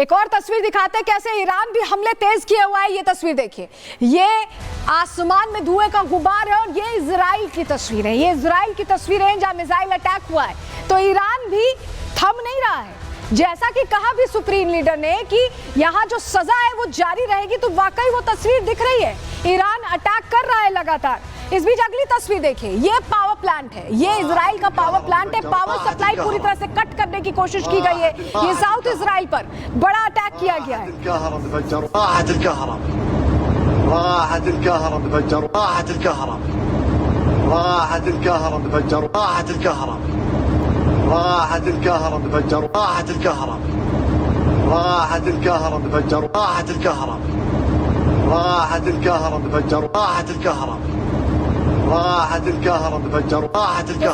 एक और तस्वीर दिखाते हैं कैसे ईरान भी हमले तेज किया हुआ है। ये तस्वीर देखिए, ये आसमान में धुएं का गुबार है और ये इजराइल की तस्वीर है। ये इजराइल की तस्वीर है जहां मिसाइल अटैक हुआ है। तो ईरान भी थम नहीं रहा है, जैसा कि कहा भी सुप्रीम लीडर ने कि यहाँ जो सजा है वो जारी रहेगी। तो वाकई वो तस्वीर दिख रही है, ईरान अटैक कर रहा है लगातार। इस बीच अगली तस्वीर देखिए, ये पावर प्लांट है, ये इजराइल का पावर प्लांट है। पावर सप्लाई पूरी तरह से कट करने की कोशिश की गई है। ये साउथ इजराइल पर बड़ा अटैक किया गया है।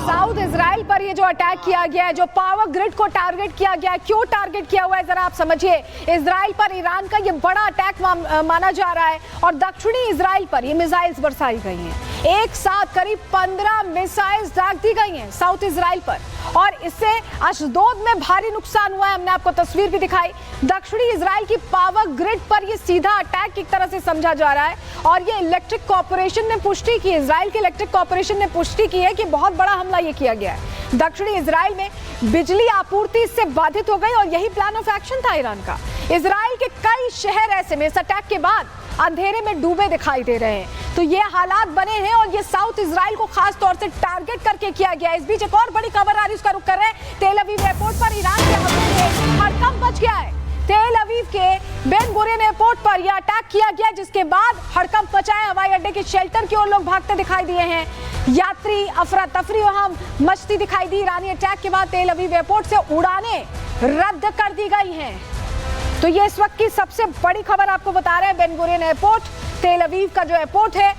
साउथ इजराइल पर ये जो अटैक किया गया है, जो पावर ग्रिड को टारगेट किया गया है, क्यों टारगेट किया हुआ है जरा आप समझिए। इजराइल पर ईरान का ये बड़ा अटैक माना जा रहा है और दक्षिणी इजराइल पर ये मिसाइल्स बरसाई गई हैं। एक साथ करीब 15 मिसाइल्स दाग दी गई हैं साउथ इजराइल पर और इससे अशदोद में भारी नुकसान हुआ है। हमने आपको तस्वीर भी दिखाई। दक्षिणी इजराइल की पावर ग्रिड पर ये सीधा अटैक एक तरह से समझा जा रहा है और ये इलेक्ट्रिक कॉर्पोरेशन ने पुष्टि की, इजराइल की इलेक्ट्रिक कॉर्पोरेशन ने पुष्टि की है कि बहुत बड़ा हमला ये किया गया है। दक्षिणी इजराइल में बिजली आपूर्ति इससे बाधित हो गई और यही प्लान ऑफ एक्शन था ईरान का। इजराइल के कई शहर ऐसे में इस अटैक के बाद अंधेरे में डूबे दिखाई दे रहे हैं। तो ये हालात बने हैं और ये साउथ इजराइल को खास तौर से टारगेट करके किया गया है। इस बीच एक और बड़ी खबर आ रही है, उसका रुख कर रहे हैं। तेल अवीव एयरपोर्ट पर ईरान के हमले में हड़कंप मच गया है। तेल अवीव के बेन गुरियन एयरपोर्ट पर यह अटैक किया गया, जिसके बाद हड़कंप मचा है। हवाई अड्डे के शेल्टर की ओर लोग भागते दिखाई दिए हैं। यात्री अफरा तफरी वहां मचती दिखाई दी। ईरानी अटैक के बाद तेल अवीव एयरपोर्ट से उड़ानें रद्द कर दी गई हैं। तो ये इस वक्त की सबसे बड़ी खबर आपको बता रहे हैं। बेन गुरियन एयरपोर्ट, तेल अवीव का जो एयरपोर्ट है,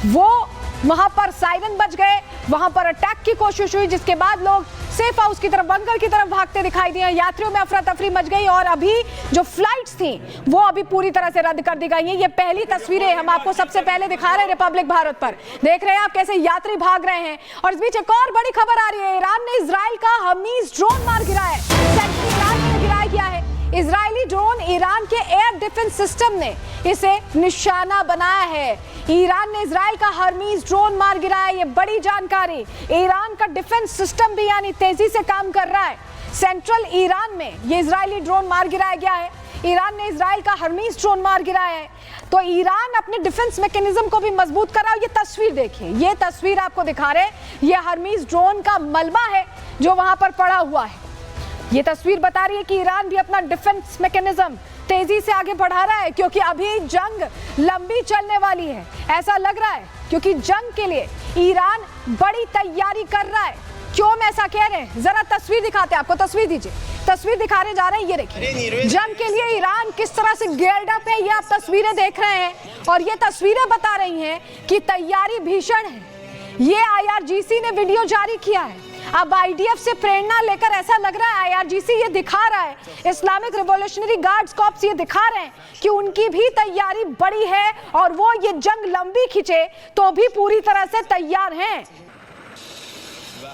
वो वहां पर सायरन बज गए, वहां पर अटैक की कोशिश हुई, जिसके बाद लोग सेफ हाउस की तरफ, बंकर की तरफ भागते दिखाई दिए। यात्रियों में अफरा तफरी मच गई और अभी जो फ्लाइट्स थी वो अभी पूरी तरह से रद्द कर दी गई हैं। ये पहली तस्वीरें हम आपको सबसे पहले दिखा रहे हैं रिपब्लिक भारत पर। देख रहे हैं आप कैसे यात्री भाग रहे हैं। और इस बीच एक और बड़ी खबर आ रही है, ईरान ने इजराइल का हमीज ड्रोन मार गिराया है। ईरान ने गिराया गया है इजरायली ड्रोन। ईरान के एयर डिफेंस सिस्टम ने इसे निशाना बनाया है। ईरान ने इजराइल का हर्मीज ड्रोन मार गिराया। ये बड़ी जानकारी। ईरान का डिफेंस सिस्टम भी यानी तेजी से काम कर रहा है। सेंट्रल ईरान में ये इजरायली ड्रोन मार गिराया गया है। ईरान ने इजराइल का हर्मीज ड्रोन मार गिराया है। तो ईरान अपने डिफेंस मैकेनिज्म को भी मजबूत कर रहा है। ये तस्वीर देखिए, ये तस्वीर आपको दिखा रहे हैं। ये हर्मीज ड्रोन का मलबा है जो वहां पर पड़ा हुआ है। ये तस्वीर बता रही है कि ईरान भी अपना डिफेंस मैकेनिज्म तेजी से आगे बढ़ा रहा है, क्योंकि अभी जंग लंबी चलने वाली है ऐसा लग रहा है। क्योंकि जंग के लिए ईरान बड़ी तैयारी कर रहा है। क्यों मैं ऐसा कह रहे हैं, जरा तस्वीर दिखाते हैं आपको। तस्वीर दीजिए, तस्वीर दिखाने जा रहे हैं। ये देखिए जंग के लिए ईरान किस तरह से गियर्ड अप है, ये आप तस्वीरें देख रहे हैं और ये तस्वीरें बता रही हैं कि तैयारी भीषण है। ये IRGC ने वीडियो जारी किया है। अब IDF से प्रेरणा लेकर ऐसा लग रहा है IRGC ये दिखा रहा है, इस्लामिक रिवॉल्यूशनरी गार्ड्स कॉर्प्स ये दिखा रहे हैं कि उनकी भी तैयारी बड़ी है और वो ये जंग लंबी खिंचे तो भी पूरी तरह से तैयार हैं।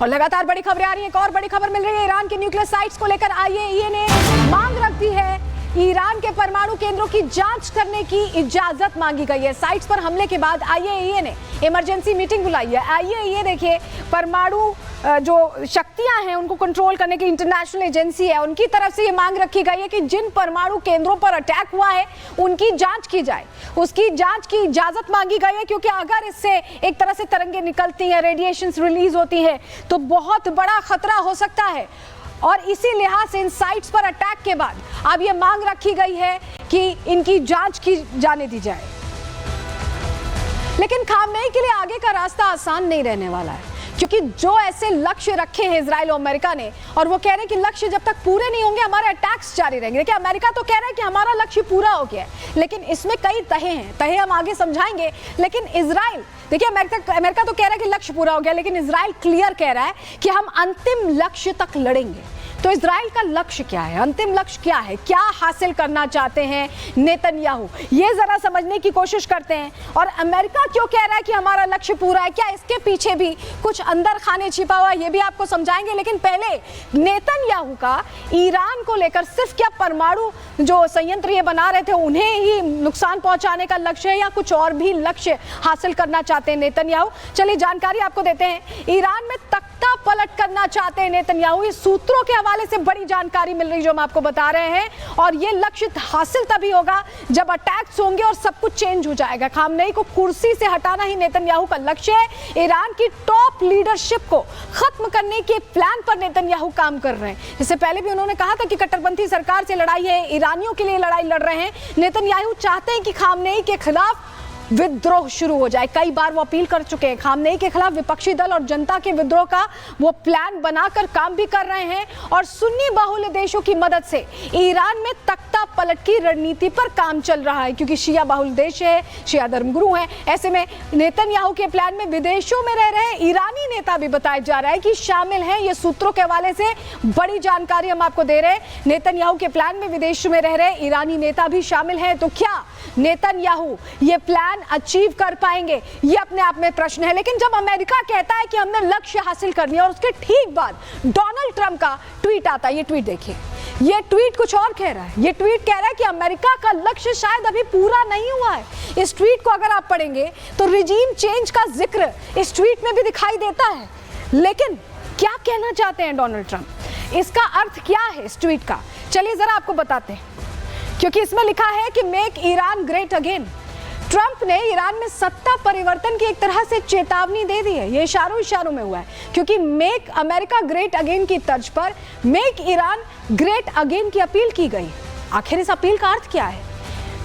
और लगातार बड़ी खबरें आ रही हैं। एक और बड़ी खबर मिल रही है, ईरान के न्यूक्लियर साइट्स को लेकर IAEA ने मांग रख दी है। ईरान के परमाणु केंद्रों की जांच करने की इजाजत मांगी गई है। साइट्स पर हमले के बाद IAEA ने इमरजेंसी मीटिंग बुलाई है। IAEA देखिए परमाणु जो शक्तियां हैं उनको कंट्रोल करने की इंटरनेशनल एजेंसी है, उनकी तरफ से ये मांग रखी गई है कि जिन परमाणु केंद्रों पर अटैक हुआ है उनकी जांच की जाए। उसकी जांच की इजाजत मांगी गई है, क्योंकि अगर इससे एक तरह से तरंगें निकलती हैं, रेडिएशंस रिलीज होती हैं तो बहुत बड़ा खतरा हो सकता है। और इसी लिहाज से इन साइट्स पर अटैक के बाद अब ये मांग रखी गई है कि इनकी जांच की जाने दी जाए। लेकिन खामनेई के लिए आगे का रास्ता आसान नहीं रहने वाला है, क्योंकि जो ऐसे लक्ष्य रखे हैं इजराइल और अमेरिका ने, और वो कह रहे हैं कि लक्ष्य जब तक पूरे नहीं होंगे हमारे अटैक्स जारी रहेंगे। देखिए अमेरिका तो कह रहा है कि हमारा लक्ष्य पूरा हो गया है, लेकिन इसमें कई तहे हैं, तहे हम आगे समझाएंगे। लेकिन इजराइल देखिए, अमेरिका तो कह रहा है कि लक्ष्य पूरा हो गया, लेकिन इजराइल क्लियर कह रहा है कि हम अंतिम लक्ष्य तक लड़ेंगे। तो इजराइल का लक्ष्य क्या है, अंतिम लक्ष्य क्या है, क्या हासिल करना चाहते हैं नेतन्याहू, ये जरा समझने की कोशिश करते हैं। और अमेरिका क्यों कह रहा है कि हमारा लक्ष्य पूरा है, क्या इसके पीछे भी कुछ अंदर खाने छिपा हुआ है, ये भी आपको समझाएंगे। लेकिन पहले नेतन्याहू का ईरान को लेकर सिर्फ क्या परमाणु जो संयंत्र ये बना रहे थे उन्हें ही नुकसान पहुंचाने का लक्ष्य है, या कुछ और भी लक्ष्य हासिल करना चाहते हैं नेतन्याहू? चलिए जानकारी आपको देते हैं। ईरान में तख्ता पलट करना चाहते हैं नेतन्याहू, इस सूत्रों के हवाले से बड़ी जानकारी मिल रही जो हम आपको बता रहे हैं। और ये लक्ष्य हासिल तभी होगा जब अटैक्स होंगे और सब कुछ चेंज हो जाएगा। खामनेई को कुर्सी से हटाना ही नेतन्याहू का लक्ष्य है। ईरान की टॉप लीडरशिप को खत्म करने के प्लान पर नेतन्याहू काम कर रहे हैं। इससे पहले भी उन्होंने कहा था कि कट्टरपंथी सरकार से लड़ाई है, ईरानियों के लिए लड़ाई लड़ रहे हैं। नेतन्याहू चाहते हैं कि खामनेई के खिलाफ विद्रोह शुरू हो जाए। कई बार वो अपील कर चुके हैं, खामनेई के खिलाफ विपक्षी दल और जनता के विद्रोह का वो प्लान बनाकर काम भी कर रहे हैं। और सुन्नी बाहुल्य देशों की मदद से ईरान में तख्ता पलट की रणनीति पर काम चल रहा है, क्योंकि शिया बाहुल्य देश है, शिया धर्मगुरु हैं। ऐसे में नेतन्याहू के प्लान में विदेशों में रह रहे ईरानी नेता भी बताया जा रहा है कि शामिल हैं। ये सूत्रों के हवाले से बड़ी जानकारी हम आपको दे रहे हैं। नेतन्याहू के प्लान में विदेशों में रह रहे ईरानी नेता भी शामिल हैं। तो क्या नेतन्याहू ये प्लान अचीव कर पाएंगे, ये अपने आप में प्रश्न है। लेकिन जब अमेरिका कहता है कि हमने लक्ष्य हासिल कर लिया और उसके ठीक बाद डोनाल्ड ट्रंप का ट्वीट आता है, ये ट्वीट देखिए। ये ट्वीट कुछ और कह रहा है। ये ट्वीट कह रहा है कि अमेरिका का लक्ष्य शायद अभी पूरा नहीं हुआ है। इस ट्वीट को अगर आप पढ़ेंगे तो रिजीम चेंज का जिक्र इस ट्वीट में भी दिखाई देता है। लेकिन क्या कहना चाहते हैं डोनाल्ड ट्रंप, इसका अर्थ क्या है इस ट्वीट का? चलिए जरा आपको बताते हैं, क्योंकि इसमें लिखा है कि make Iran great again. Trump ने ईरान में सत्ता परिवर्तन की एक तरह से चेतावनी दे दी है। ये इशारों में हुआ है, क्योंकि मेक अमेरिका ग्रेट अगेन की तर्ज पर मेक ईरान ग्रेट अगेन की अपील की गई। आखिर इस अपील का अर्थ क्या है?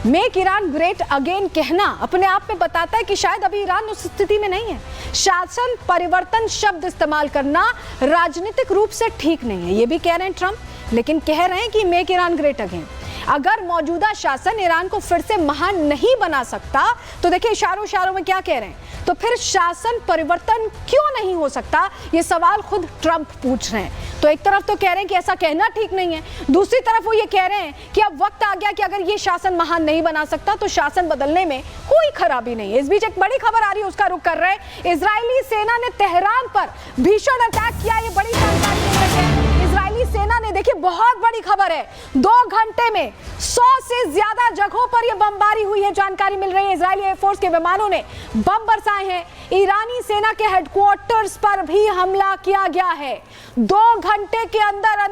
मेक ईरान ग्रेट अगेन कहना अपने आप में बताता है कि शायद अभी ईरान उस स्थिति में नहीं है। शासन परिवर्तन शब्द इस्तेमाल करना राजनीतिक रूप से ठीक नहीं है, ये भी कह रहे हैं ट्रंप। लेकिन कह रहे हैं कि मेक ईरान ग्रेट अगेन। अगर मौजूदा शासन ईरान को फिर से महान नहीं बना सकता, तो देखिए इशारों में क्या कह रहे हैं, तो फिर शासन परिवर्तन क्यों नहीं हो सकता, ये सवाल खुद ट्रंप पूछ रहे हैं। तो एक तरफ तो कह रहे हैं कि ऐसा कहना ठीक नहीं है, दूसरी तरफ वो ये कह रहे हैं कि अब वक्त आ गया कि अगर ये शासन महान नहीं बना सकता तो शासन बदलने में कोई खराबी नहीं है। इस बीच एक बड़ी खबर आ रही है, उसका रुख कर रहे हैं। इजरायली सेना ने तेहरान पर भीषण अटैक किया, ये बड़ी जानकारी मिल रही है। इजरायली सेना ने, देखिए बहुत बड़ी खबर है, 2 घंटे में 100 से ज्यादा जगहों पर यह बमबारी हुई है। जानकारी मिल रही है इजरायली एयरफोर्स के विमानों ने बम बरसाए हैं। ईरानी सेना के हेडक्वार्टर्स पर भी हमला किया गया है। 2 घंटे के अंदर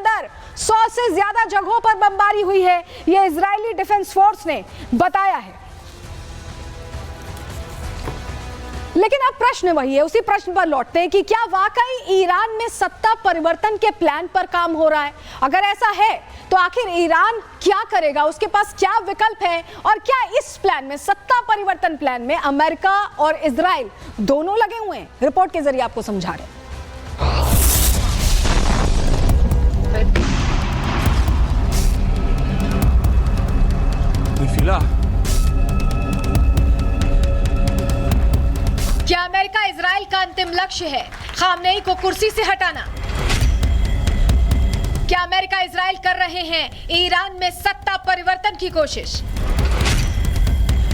100 से ज्यादा जगहों पर बमबारी हुई है, यह इजरायली डिफेंस फोर्स ने बताया है। लेकिन अब प्रश्न वही है, उसी प्रश्न पर लौटते हैं कि क्या वाकई ईरान में सत्ता परिवर्तन के प्लान पर काम हो रहा है? अगर ऐसा है तो आखिर ईरान क्या करेगा, उसके पास क्या विकल्प है, और क्या इस प्लान में, सत्ता परिवर्तन प्लान में अमेरिका और इजराइल दोनों लगे हुए हैं? रिपोर्ट के जरिए आपको समझा रहे हैं। क्या अमेरिका इजराइल का अंतिम लक्ष्य है खामनेई को कुर्सी से हटाना? क्या अमेरिका इजराइल कर रहे हैं ईरान में सत्ता परिवर्तन की कोशिश?